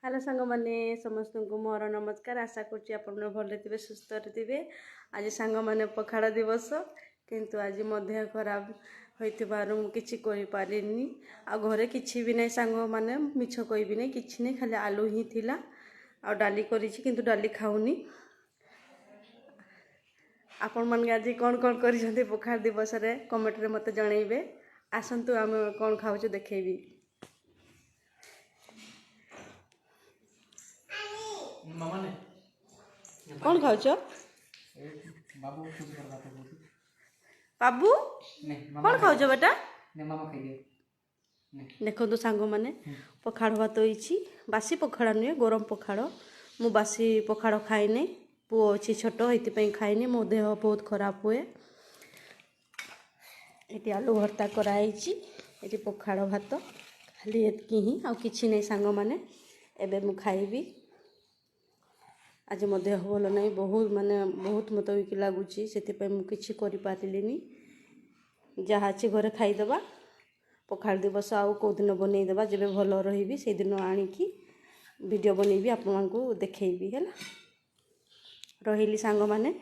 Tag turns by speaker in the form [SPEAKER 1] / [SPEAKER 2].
[SPEAKER 1] Hello सांग मैंने समस्त को मोर नमस्कार। आशा करुँच आप भले थे सुस्थ थे। आज सांग मैंने पखाड़ दिवस किंतु आज मध्य खराब हो किसी पारिनी आ घरे किसी भी नहीं सांग मैंने मिछ कहबी नहीं कि नहीं खाली आलू ही थिला आ डाली करी किंतु डाली खाऊनी। आपण मैंने आज कौन कौन कर पखाड़ दिवस कमेंट रे मत जनइबे। आसतु आम कौन खाऊ देखेबी। कौन खाऊच बाबू कौन खाऊच बेटा देखो तो सांग मैंने पखाड़ भात होइछि। बासी पखाड़ नुहे गरम पखाड़ मु बासी पखाड़ खाइने पुओ अच्छी छोट ये खाइने मो देह बहुत खराब हुए। ये आलू भर्ता कराई ये पखाड़ भात खाली एतकी ही आ किछि नहीं सांग मैंने एबे मु खाइबी। आज मो देह भल नहीं बहुत माने बहुत मत वीक लगुच से मुझे पारिनी जहाँ अच्छी घरे खाईदबा। पखाड़ दिवस आउ कौ दिन बनईदबा जब भल रही से दिन आणिकी वीडियो बनईबी आप देखी है रही सांग माने।